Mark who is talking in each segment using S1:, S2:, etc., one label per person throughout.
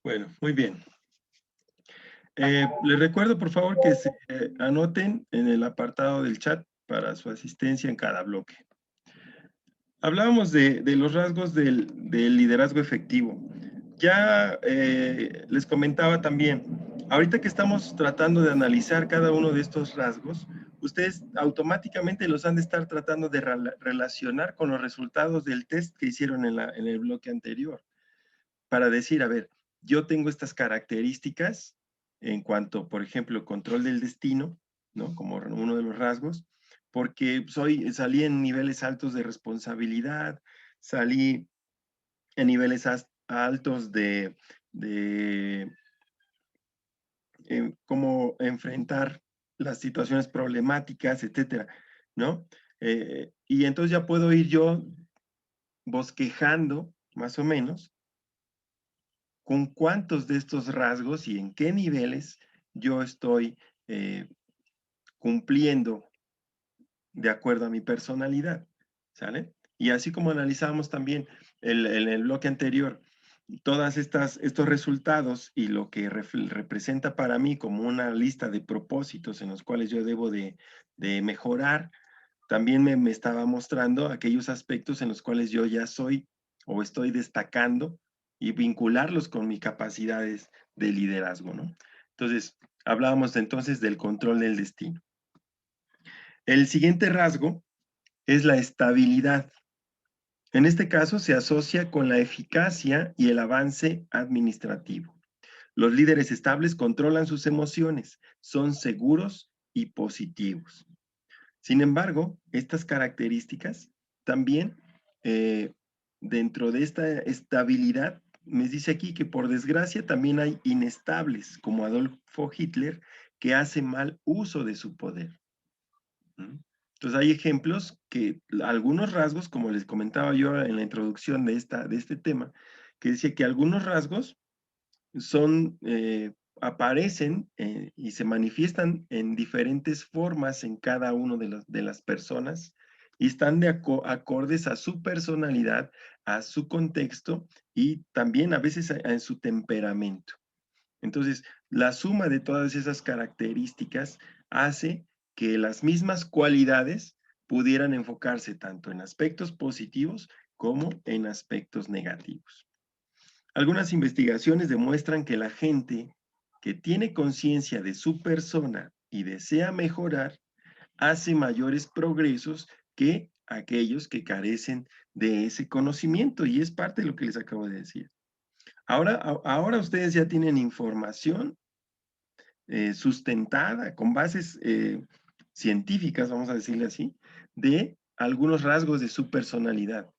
S1: Bueno, muy bien. Les recuerdo, por favor, que se anoten en el apartado del chat para su asistencia en cada bloque. Hablábamos de los rasgos del liderazgo efectivo. Ya les comentaba también, ahorita que estamos tratando de analizar cada uno de estos rasgos, ustedes automáticamente los han de estar tratando de relacionar con los resultados del test que hicieron en el bloque anterior, para decir, a ver, yo tengo estas características en cuanto, por ejemplo, control del destino, ¿no? Como uno de los rasgos, porque salí en niveles altos de responsabilidad, salí en niveles altos de cómo enfrentar las situaciones problemáticas, etcétera, ¿no? Y entonces ya puedo ir yo bosquejando, más o menos, con cuántos de estos rasgos y en qué niveles yo estoy eh, cumpliendo de acuerdo a mi personalidad, ¿sale? Y así como analizamos también en el bloque anterior, todas estos resultados y lo que representa para mí como una lista de propósitos en los cuales yo debo de mejorar, también me estaba mostrando aquellos aspectos en los cuales yo ya soy o estoy destacando y vincularlos con mis capacidades de liderazgo, ¿no? Entonces, hablábamos entonces del control del destino. El siguiente rasgo es la estabilidad. En este caso se asocia con la eficacia y el avance administrativo. Los líderes estables controlan sus emociones, son seguros y positivos. Sin embargo, estas características también dentro de esta estabilidad, me dice aquí que por desgracia también hay inestables, como Adolfo Hitler, que hace mal uso de su poder. ¿Mm? Entonces hay ejemplos que algunos rasgos, como les comentaba yo en la introducción de este tema, que decía que algunos rasgos son, aparecen y se manifiestan en diferentes formas en cada uno de las personas y están acordes a su personalidad, a su contexto y también a veces en su temperamento. Entonces, la suma de todas esas características hace que las mismas cualidades pudieran enfocarse tanto en aspectos positivos como en aspectos negativos. Algunas investigaciones demuestran que la gente que tiene conciencia de su persona y desea mejorar, hace mayores progresos que aquellos que carecen de ese conocimiento, y es parte de lo que les acabo de decir. Ahora ustedes ya tienen información sustentada con bases científicas, vamos a decirle así, de algunos rasgos de su personalidad.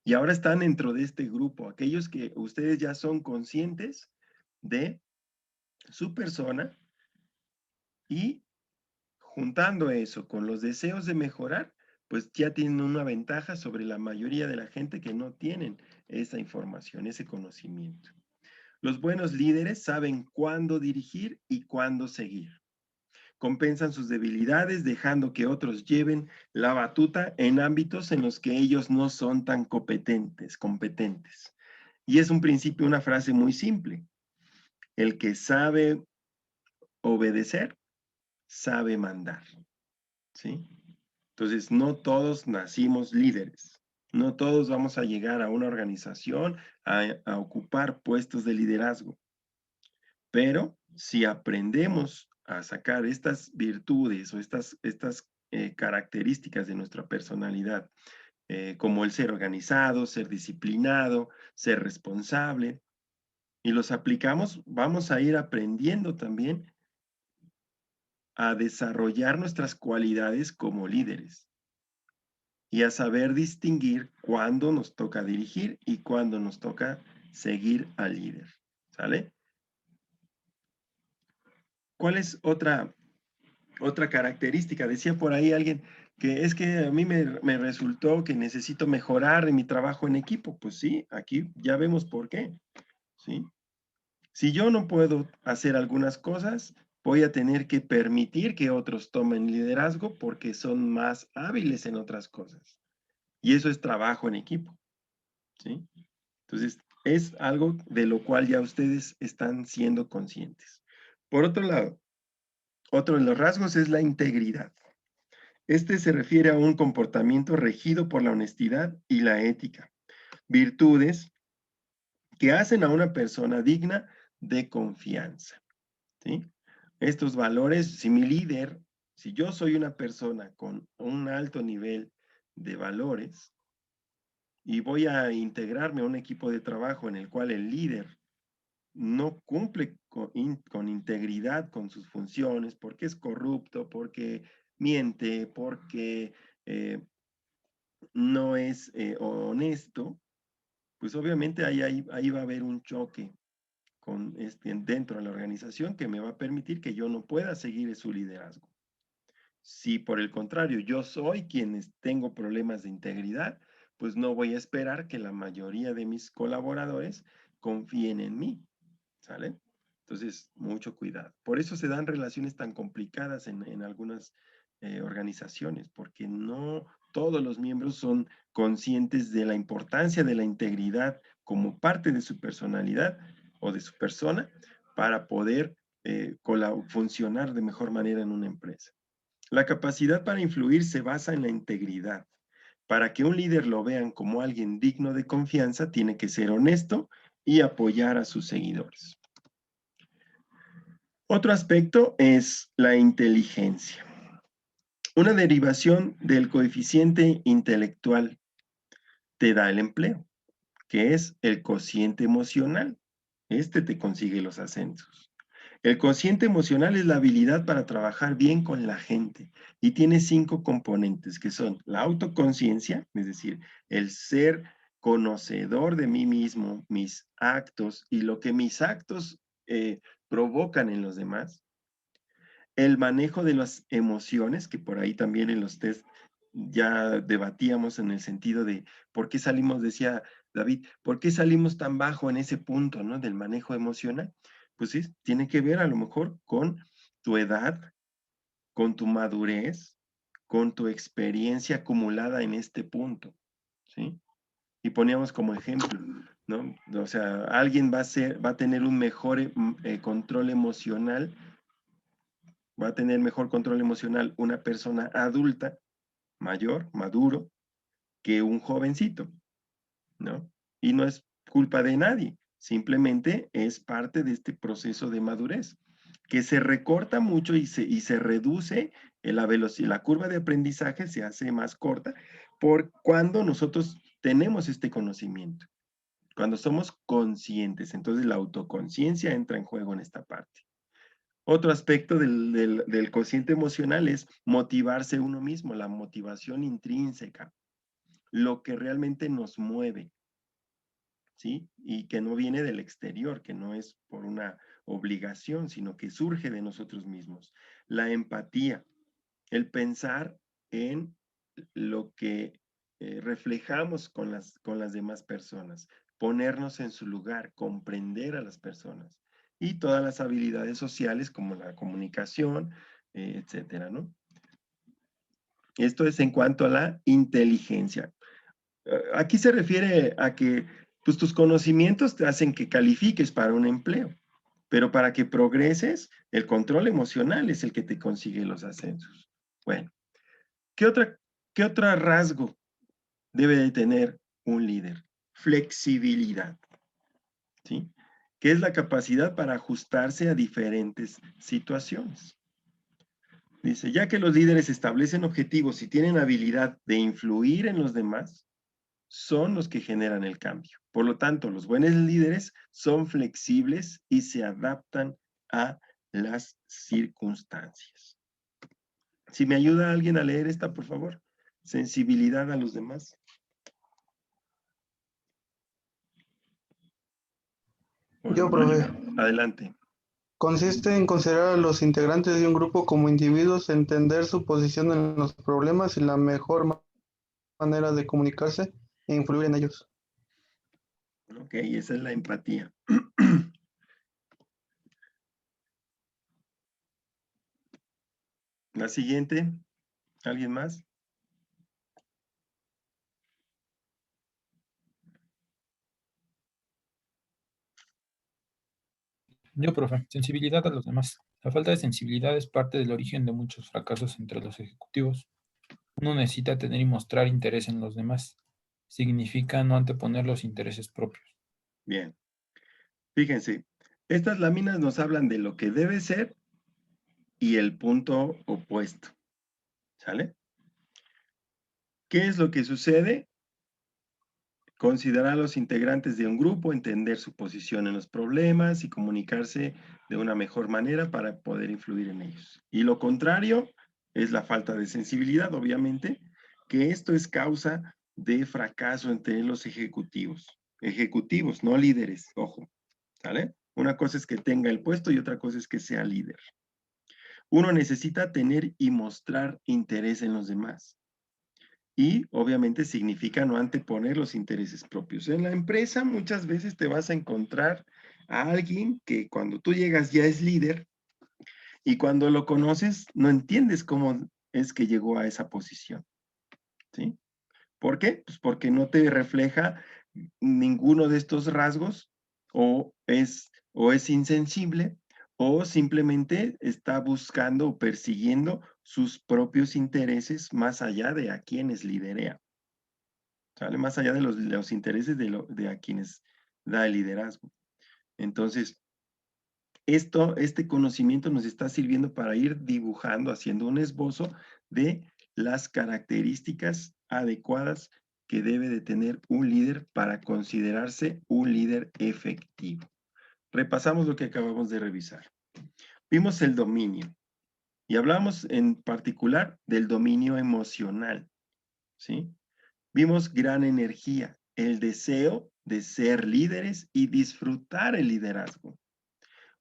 S1: Y ahora están dentro de este grupo, aquellos que ustedes ya son conscientes de su persona y juntando eso con los deseos de mejorar, pues ya tienen una ventaja sobre la mayoría de la gente que no tienen esa información, ese conocimiento. Los buenos líderes saben cuándo dirigir y cuándo seguir. Compensan sus debilidades dejando que otros lleven la batuta en ámbitos en los que ellos no son tan competentes. Y es un principio, una frase muy simple. El que sabe obedecer, sabe mandar, ¿sí? Entonces, no todos nacimos líderes. No todos vamos a llegar a una organización a ocupar puestos de liderazgo. Pero si aprendemos a sacar estas virtudes o estas características de nuestra personalidad, como el ser organizado, ser disciplinado, ser responsable, y los aplicamos, vamos a ir aprendiendo también a desarrollar nuestras cualidades como líderes y a saber distinguir cuándo nos toca dirigir y cuándo nos toca seguir al líder. ¿Sale? ¿Cuál es otra característica? Decía por ahí alguien que es que a mí me resultó que necesito mejorar en mi trabajo en equipo. Pues sí, aquí ya vemos por qué, ¿sí? Si yo no puedo hacer algunas cosas, voy a tener que permitir que otros tomen liderazgo porque son más hábiles en otras cosas. Y eso es trabajo en equipo, ¿sí? Entonces, es algo de lo cual ya ustedes están siendo conscientes. Por otro lado, otro de los rasgos es la integridad. Este se refiere a un comportamiento regido por la honestidad y la ética, virtudes que hacen a una persona digna de confianza, ¿sí? Estos valores, si mi líder, si yo soy una persona con un alto nivel de valores y voy a integrarme a un equipo de trabajo en el cual el líder no cumple con integridad con sus funciones, porque es corrupto, porque miente, porque no es honesto, pues obviamente ahí va a haber un choque dentro de la organización que me va a permitir que yo no pueda seguir su liderazgo. Si por el contrario yo soy tengo problemas de integridad, pues no voy a esperar que la mayoría de mis colaboradores confíen en mí, ¿sale? Entonces, mucho cuidado. Por eso se dan relaciones tan complicadas en algunas organizaciones, porque no todos los miembros son conscientes de la importancia de la integridad como parte de su personalidad o de su persona para poder funcionar de mejor manera en una empresa. La capacidad para influir se basa en la integridad. Para que un líder lo vean como alguien digno de confianza, tiene que ser honesto y apoyar a sus seguidores. Otro aspecto es la inteligencia. Una derivación del coeficiente intelectual te da el empleo, que es el cociente emocional. Este te consigue los ascensos. El cociente emocional es la habilidad para trabajar bien con la gente y tiene 5 componentes que son la autoconciencia, es decir, el ser conocedor de mí mismo, mis actos y lo que mis actos provocan en los demás. El manejo de las emociones, que por ahí también en los test ya debatíamos en el sentido de por qué salimos, decía David, ¿por qué salimos tan bajo en ese punto, ¿no? Del manejo emocional? Pues sí, tiene que ver a lo mejor con tu edad, con tu madurez, con tu experiencia acumulada en este punto, ¿sí? Y poníamos como ejemplo, ¿no? O sea, alguien va a tener un mejor control emocional, va a tener mejor control emocional una persona adulta, mayor, maduro, que un jovencito, ¿no? Y no es culpa de nadie, simplemente es parte de este proceso de madurez, que se recorta mucho y se reduce la velocidad, la curva de aprendizaje se hace más corta por cuando nosotros tenemos este conocimiento, cuando somos conscientes. Entonces la autoconciencia entra en juego en esta parte. Otro aspecto del cociente emocional es motivarse uno mismo, la motivación intrínseca, lo que realmente nos mueve, ¿sí? Y que no viene del exterior, que no es por una obligación, sino que surge de nosotros mismos. La empatía, el pensar en lo que reflejamos con las demás personas, ponernos en su lugar, comprender a las personas y todas las habilidades sociales como la comunicación, etcétera, ¿no? Esto es en cuanto a la inteligencia. Aquí se refiere a que pues, tus conocimientos te hacen que califiques para un empleo, pero para que progreses, el control emocional es el que te consigue los ascensos. Bueno, ¿qué qué otro rasgo debe de tener un líder? Flexibilidad, ¿sí? Que es la capacidad para ajustarse a diferentes situaciones. Dice, ya que los líderes establecen objetivos y tienen habilidad de influir en los demás, son los que generan el cambio. Por lo tanto, los buenos líderes son flexibles y se adaptan a las circunstancias. Si me ayuda alguien a leer esta, por favor. Sensibilidad a los demás.
S2: Yo,
S1: Oliver,
S2: profe,
S1: adelante.
S2: consiste en considerar a los integrantes de un grupo como individuos, entender su posición en los problemas y la mejor manera de comunicarse e influir en ellos.
S1: Ok, esa es la empatía. La siguiente, ¿alguien más?
S3: Yo, profe, sensibilidad a los demás. La falta de sensibilidad es parte del origen de muchos fracasos entre los ejecutivos. Uno necesita tener y mostrar interés en los demás. Significa no anteponer los intereses propios.
S1: Bien. Fíjense, estas láminas nos hablan de lo que debe ser y el punto opuesto. ¿Sale? ¿Qué es lo que sucede? Considerar a los integrantes de un grupo, entender su posición en los problemas y comunicarse de una mejor manera para poder influir en ellos. Y lo contrario es la falta de sensibilidad, obviamente, que esto es causa de fracaso entre los ejecutivos. Ejecutivos, no líderes, ojo, ¿sale? Una cosa es que tenga el puesto y otra cosa es que sea líder. Uno necesita tener y mostrar interés en los demás. Y obviamente significa no anteponer los intereses propios. En la empresa muchas veces te vas a encontrar a alguien que cuando tú llegas ya es líder y cuando lo conoces no entiendes cómo es que llegó a esa posición, ¿sí? ¿Por qué? Pues porque no te refleja ninguno de estos rasgos o es insensible o simplemente está buscando o persiguiendo sus propios intereses más allá de a quienes liderea. ¿Sale? Más allá de los intereses de a quienes da el liderazgo. Entonces, este conocimiento nos está sirviendo para ir dibujando, haciendo un esbozo de las características adecuadas que debe de tener un líder para considerarse un líder efectivo. Repasamos lo que acabamos de revisar. Vimos el dominio y hablamos en particular del dominio emocional, ¿sí? Vimos gran energía, el deseo de ser líderes y disfrutar el liderazgo.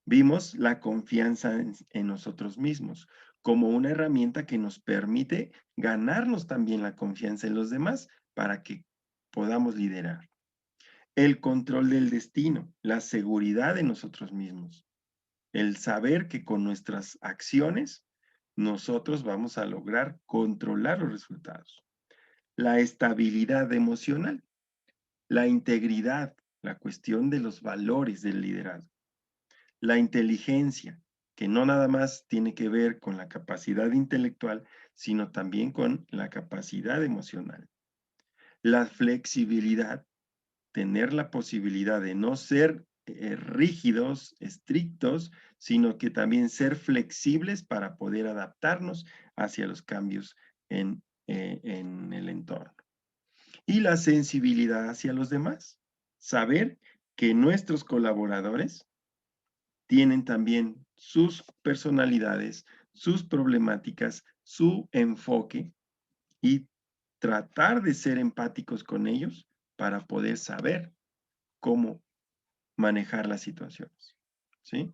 S1: Vimos la confianza en nosotros mismos como una herramienta que nos permite ganarnos también la confianza en los demás para que podamos liderar. El control del destino, la seguridad de nosotros mismos, el saber que con nuestras acciones nosotros vamos a lograr controlar los resultados. La estabilidad emocional, la integridad, la cuestión de los valores del liderazgo. La inteligencia, que no nada más tiene que ver con la capacidad intelectual, sino también con la capacidad emocional. La flexibilidad, tener la posibilidad de no ser rígidos, estrictos, sino que también ser flexibles para poder adaptarnos hacia los cambios en el entorno. Y la sensibilidad hacia los demás. Saber que nuestros colaboradores tienen también sus personalidades, sus problemáticas, su enfoque y tratar de ser empáticos con ellos para poder saber cómo manejar las situaciones, ¿sí?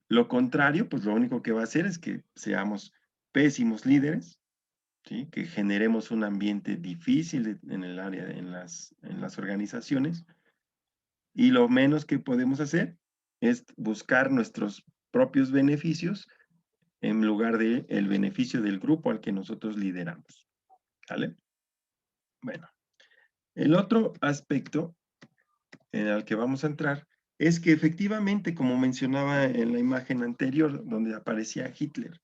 S1: Lo contrario, pues lo único que va a hacer es que seamos pésimos líderes, ¿sí? Que generemos un ambiente difícil en el área, en las organizaciones, y lo menos que podemos hacer es buscar nuestros propios beneficios en lugar de el beneficio del grupo al que nosotros lideramos, ¿vale? Bueno, el otro aspecto en el que vamos a entrar es que efectivamente, como mencionaba en la imagen anterior donde aparecía Hitler,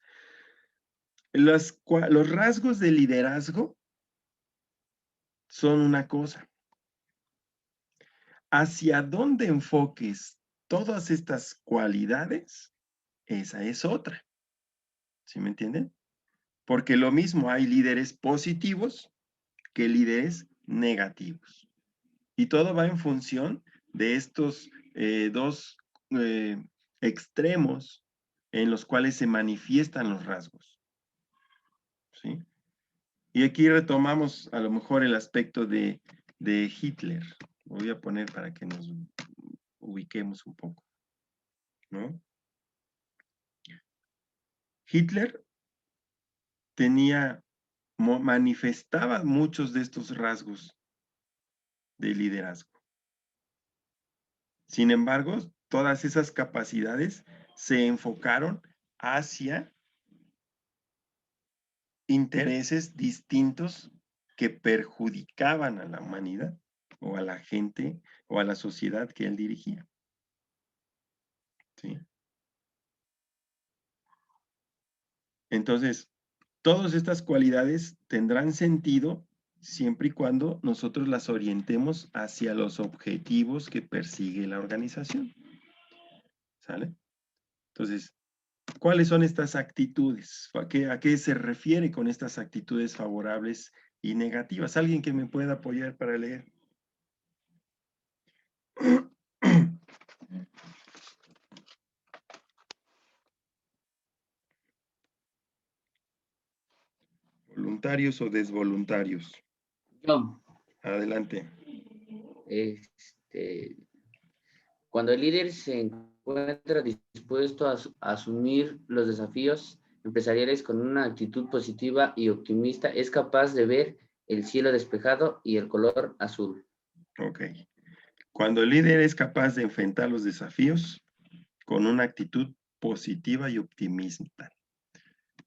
S1: los rasgos de liderazgo son una cosa. Hacia dónde enfoques todas estas cualidades, esa es otra. ¿Sí me entienden? Porque lo mismo hay líderes positivos que líderes negativos. Y todo va en función de estos dos eh, extremos en los cuales se manifiestan los rasgos. ¿Sí? Y aquí retomamos a lo mejor el aspecto de Hitler. Lo voy a poner para que nos ubiquemos un poco, ¿no? Hitler manifestaba muchos de estos rasgos de liderazgo. Sin embargo, todas esas capacidades se enfocaron hacia intereses distintos que perjudicaban a la humanidad o a la gente o a la sociedad que él dirigía. ¿Sí? Entonces, todas estas cualidades tendrán sentido siempre y cuando nosotros las orientemos hacia los objetivos que persigue la organización. ¿Sale? Entonces, ¿cuáles son estas actitudes? A qué se refiere con estas actitudes favorables y negativas? ¿Alguien que me pueda apoyar para leer? ¿Voluntarios o desvoluntarios?
S4: Yo,
S1: Adelante.
S4: este, cuando el líder se encuentra dispuesto a asumir los desafíos empresariales con una actitud positiva y optimista, es capaz de ver el cielo despejado y el color azul.
S1: Ok. Cuando el líder es capaz de enfrentar los desafíos con una actitud positiva y optimista.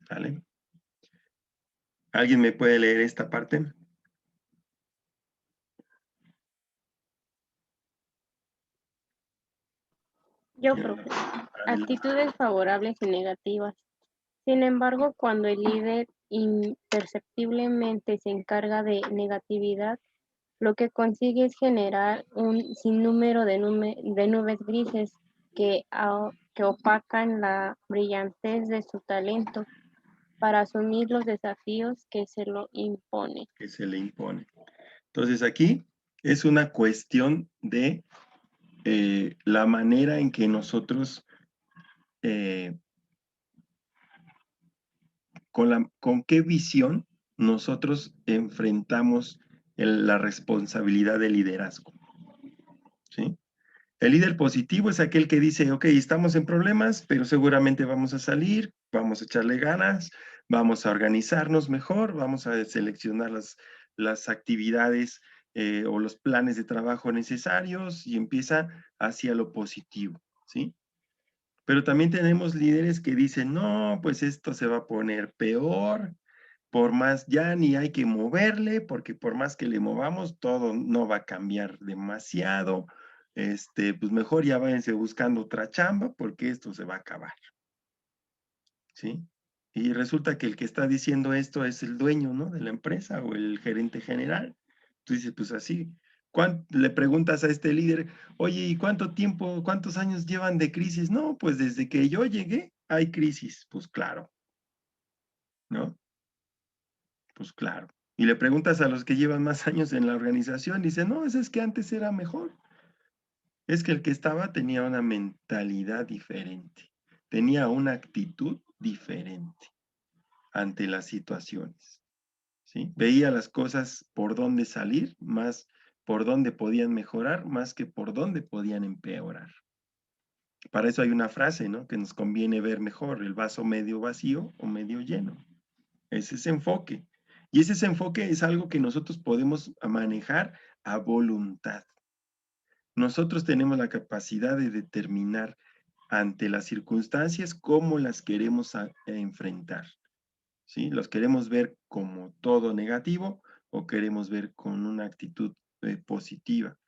S1: ¿Vale? ¿Alguien me puede leer esta parte?
S5: Yo, profe. Actitudes favorables y negativas. Sin embargo, cuando el líder imperceptiblemente se encarga de negatividad, lo que consigue es generar un sinnúmero de nubes grises que opacan la brillantez de su talento para asumir los desafíos que se lo imponen.
S1: Que se le impone. Entonces aquí es una cuestión de la manera en que nosotros, con qué visión nosotros enfrentamos la responsabilidad de liderazgo. ¿Sí? El líder positivo es aquel que dice, ok, estamos en problemas, pero seguramente vamos a salir, vamos a echarle ganas, vamos a organizarnos mejor, vamos a seleccionar las actividades o los planes de trabajo necesarios y empieza hacia lo positivo, ¿sí? Pero también tenemos líderes que dicen, no, pues esto se va a poner peor, por más ya ni hay que moverle, porque por más que le movamos, todo no va a cambiar demasiado. Pues mejor ya váyanse buscando otra chamba, porque esto se va a acabar. ¿Sí? Y resulta que el que está diciendo esto es el dueño, ¿no? De la empresa o el gerente general. Tú dices, pues así. Le preguntas a este líder, oye, ¿y cuánto tiempo, cuántos años llevan de crisis? No, pues desde que yo llegué hay crisis. Pues claro, ¿no? Pues claro. Y le preguntas a los que llevan más años en la organización, dice, no, es que antes era mejor. Es que el que estaba tenía una mentalidad diferente, tenía una actitud diferente ante las situaciones, ¿sí? Veía las cosas por dónde salir, más por dónde podían mejorar, más que por dónde podían empeorar. Para eso hay una frase, ¿no? Que nos conviene ver mejor, el vaso medio vacío o medio lleno. Es ese enfoque. Y ese enfoque es algo que nosotros podemos manejar a voluntad. Nosotros tenemos la capacidad de determinar ante las circunstancias cómo las queremos enfrentar. ¿Sí? ¿Los queremos ver como todo negativo o queremos ver con una actitud positiva?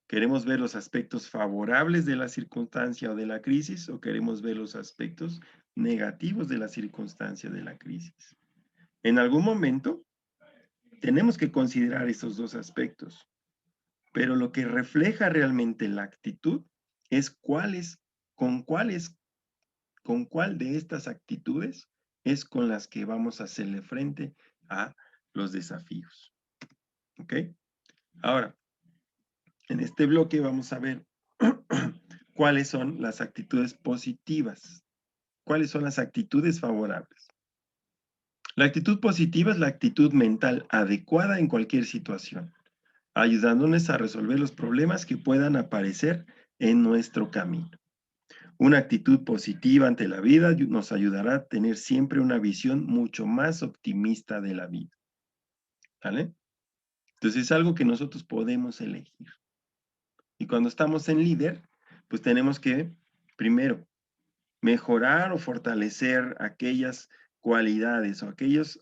S1: ¿Queremos ver los aspectos favorables de la circunstancia o de la crisis o queremos ver los aspectos negativos de la circunstancia de la crisis? En algún momento tenemos que considerar esos dos aspectos, pero lo que refleja realmente la actitud es con cuál de estas actitudes es con las que vamos a hacerle frente a los desafíos. ¿Ok? Ahora, en este bloque vamos a ver cuáles son las actitudes positivas, cuáles son las actitudes favorables. La actitud positiva es la actitud mental adecuada en cualquier situación, ayudándonos a resolver los problemas que puedan aparecer en nuestro camino. Una actitud positiva ante la vida nos ayudará a tener siempre una visión mucho más optimista de la vida. ¿Vale? Entonces es algo que nosotros podemos elegir. Y cuando estamos en líder, pues tenemos que, primero, mejorar o fortalecer aquellas cualidades o aquellos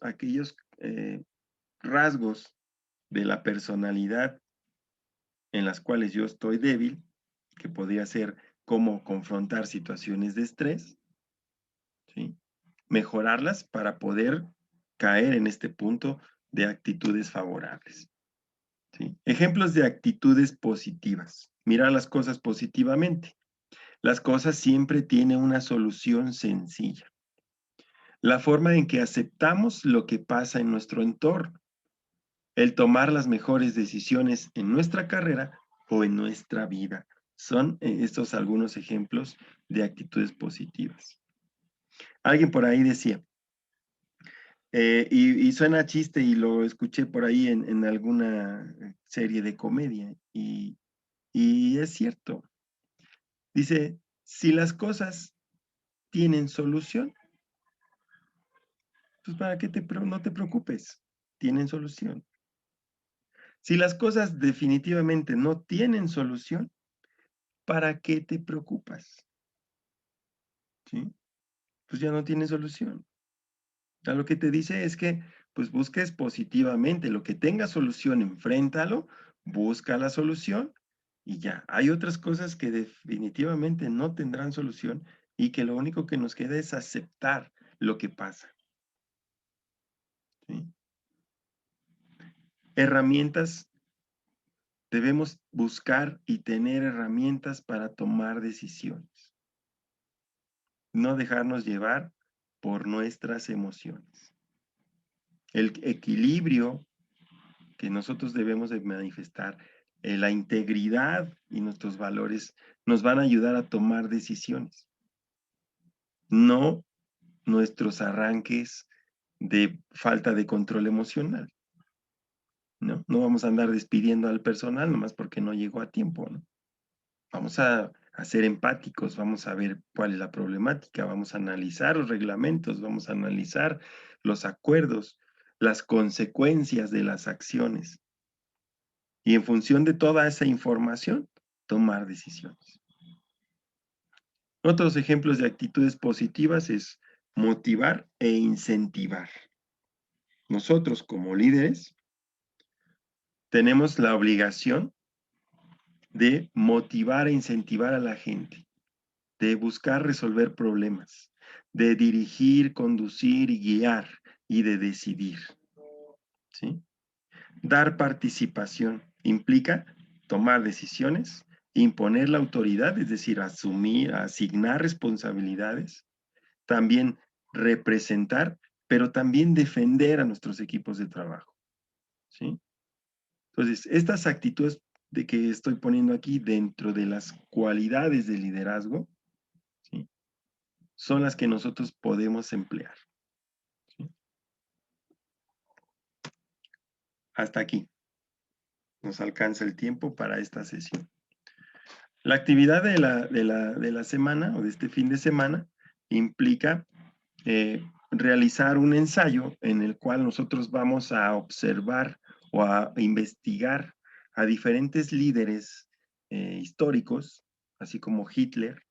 S1: rasgos de la personalidad en las cuales yo estoy débil, que podría ser cómo confrontar situaciones de estrés, ¿sí? mejorarlas para poder caer en este punto de actitudes favorables. ¿Sí? Ejemplos de actitudes positivas. Mirar las cosas positivamente. Las cosas siempre tienen una solución sencilla. La forma en que aceptamos lo que pasa en nuestro entorno. El tomar las mejores decisiones en nuestra carrera o en nuestra vida. Son estos algunos ejemplos de actitudes positivas. Alguien por ahí decía, y suena chiste y lo escuché por ahí en alguna serie de comedia, y es cierto. Dice, si las cosas tienen solución, pues ¿para qué no te preocupes? Tienen solución. Si las cosas definitivamente no tienen solución, ¿para qué te preocupas? ¿Sí? Pues ya no tiene solución. Ya lo que te dice es que pues busques positivamente, lo que tenga solución, enfréntalo, busca la solución y ya. Hay otras cosas que definitivamente no tendrán solución y que lo único que nos queda es aceptar lo que pasa. ¿Sí? Herramientas, debemos buscar y tener herramientas para tomar decisiones. No dejarnos llevar por nuestras emociones. El equilibrio que nosotros debemos de manifestar, la integridad y nuestros valores nos van a ayudar a tomar decisiones. No nuestros arranques de falta de control emocional. No vamos a andar despidiendo al personal nomás porque no llegó a tiempo, ¿no? Vamos a ser empáticos, vamos a ver cuál es la problemática, vamos a analizar los reglamentos, vamos a analizar los acuerdos, las consecuencias de las acciones. Y en función de toda esa información, tomar decisiones. Otros ejemplos de actitudes positivas es motivar e incentivar. Nosotros como líderes tenemos la obligación de motivar e incentivar a la gente, de buscar resolver problemas, de dirigir, conducir y guiar y de decidir. ¿Sí? Dar participación implica tomar decisiones, imponer la autoridad, es decir, asumir, asignar responsabilidades, también representar, pero también defender a nuestros equipos de trabajo. ¿Sí? Entonces, estas actitudes de que estoy poniendo aquí dentro de las cualidades de liderazgo, ¿sí?, son las que nosotros podemos emplear. ¿Sí? Hasta aquí. Nos alcanza el tiempo para esta sesión. La actividad de la semana o de este fin de semana implica realizar un ensayo en el cual nosotros vamos a observar o a investigar a diferentes líderes históricos, así como Hitler,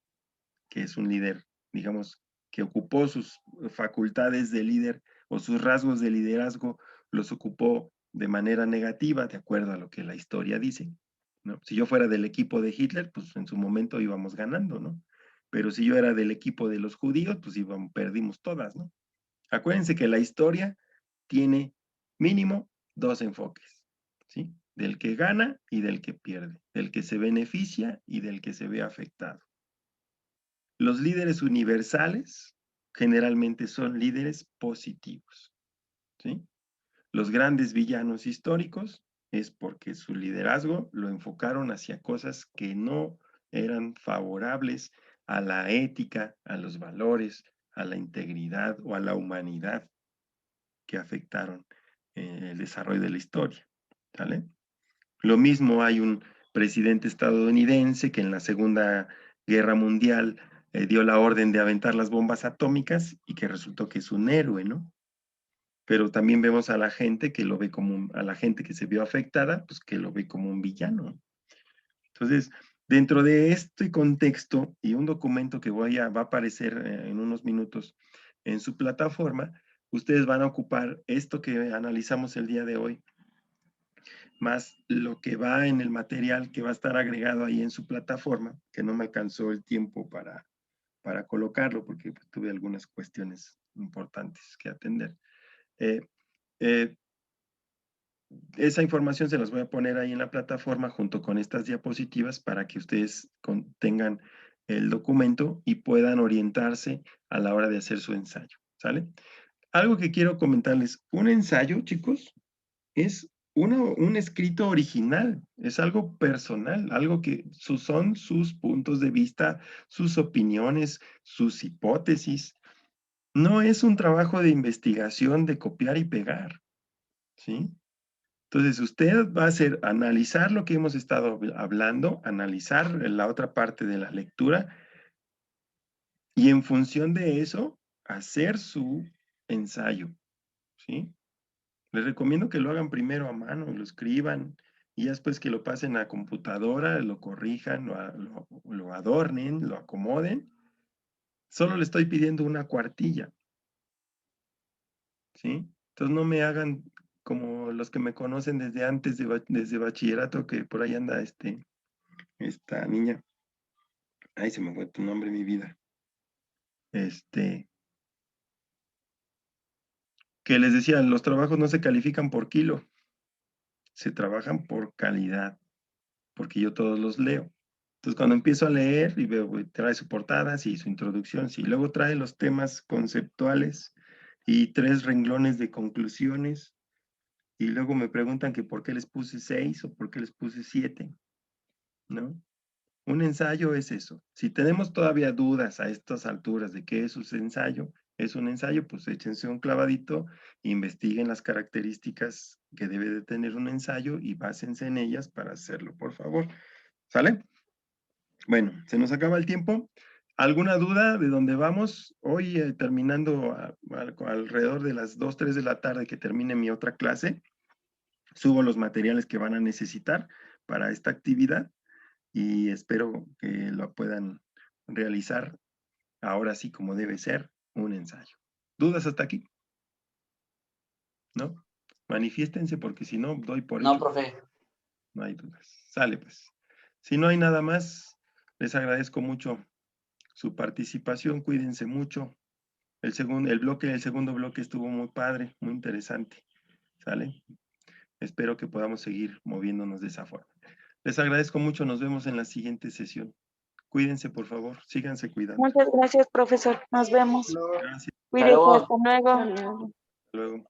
S1: que es un líder, digamos, que ocupó sus facultades de líder o sus rasgos de liderazgo, los ocupó de manera negativa, de acuerdo a lo que la historia dice, ¿no? Si yo fuera del equipo de Hitler, pues en su momento íbamos ganando, ¿no? Pero si yo era del equipo de los judíos, pues perdimos todas, ¿no? Acuérdense que la historia tiene mínimo dos enfoques, ¿sí? Del que gana y del que pierde, del que se beneficia y del que se ve afectado. Los líderes universales generalmente son líderes positivos, ¿sí? Los grandes villanos históricos es porque su liderazgo lo enfocaron hacia cosas que no eran favorables a la ética, a los valores, a la integridad o a la humanidad que afectaron el desarrollo de la historia, ¿vale? Lo mismo hay un presidente estadounidense que en la Segunda Guerra Mundial dio la orden de aventar las bombas atómicas y que resultó que es un héroe, ¿no? Pero también vemos a la gente que lo ve como, a la gente que se vio afectada, pues que lo ve como un villano. Entonces, dentro de este contexto y un documento que va a aparecer en unos minutos en su plataforma, ustedes van a ocupar esto que analizamos el día de hoy, más lo que va en el material que va a estar agregado ahí en su plataforma, que no me alcanzó el tiempo para colocarlo porque tuve algunas cuestiones importantes que atender. Esa información se las voy a poner ahí en la plataforma junto con estas diapositivas para que ustedes tengan el documento y puedan orientarse a la hora de hacer su ensayo, ¿sale? Algo que quiero comentarles, un ensayo, chicos, es un escrito original, es algo personal, algo que son sus puntos de vista, sus opiniones, sus hipótesis. No es un trabajo de investigación de copiar y pegar, ¿sí? Entonces, usted va a hacer analizar lo que hemos estado hablando, analizar la otra parte de la lectura y en función de eso, hacer su ensayo, ¿sí? Les recomiendo que lo hagan primero a mano, lo escriban y ya después que lo pasen a computadora, lo corrijan, lo adornen, lo acomoden. Solo le estoy pidiendo una cuartilla, ¿sí? Entonces no me hagan como los que me conocen desde antes, desde bachillerato, que por ahí anda esta niña. Ay, se me fue tu nombre, mi vida. Que les decía, los trabajos no se califican por kilo, se trabajan por calidad, porque yo todos los leo. Entonces, cuando empiezo a leer y veo, trae su portada, sí, su introducción, sí, luego trae los temas conceptuales y 3 renglones de conclusiones, y luego me preguntan que por qué les puse 6 o por qué les puse 7, ¿no? Un ensayo es eso. Si tenemos todavía dudas a estas alturas de qué es un ensayo, pues échense un clavadito, investiguen las características que debe de tener un ensayo y básense en ellas para hacerlo, por favor. ¿Sale? Bueno, se nos acaba el tiempo. ¿Alguna duda de dónde vamos? Hoy terminando alrededor de las 2, 3 de la tarde que termine mi otra clase, subo los materiales que van a necesitar para esta actividad y espero que lo puedan realizar ahora sí como debe ser un ensayo. ¿Dudas hasta aquí? ¿No? Manifiéstense porque si no doy por
S4: No,
S1: hecho.
S4: profe.
S1: No hay dudas. Sale pues. Si no hay nada más, les agradezco mucho su participación, cuídense mucho. El segundo bloque estuvo muy padre, muy interesante. ¿Sale? Espero que podamos seguir moviéndonos de esa forma. Les agradezco mucho, nos vemos en la siguiente sesión. Cuídense, por favor, síganse cuidando.
S6: Muchas gracias, profesor. Nos vemos.
S2: No.
S1: Gracias,
S6: Cuídese,
S4: luego.
S6: hasta luego.
S5: Hasta luego.
S1: hasta luego.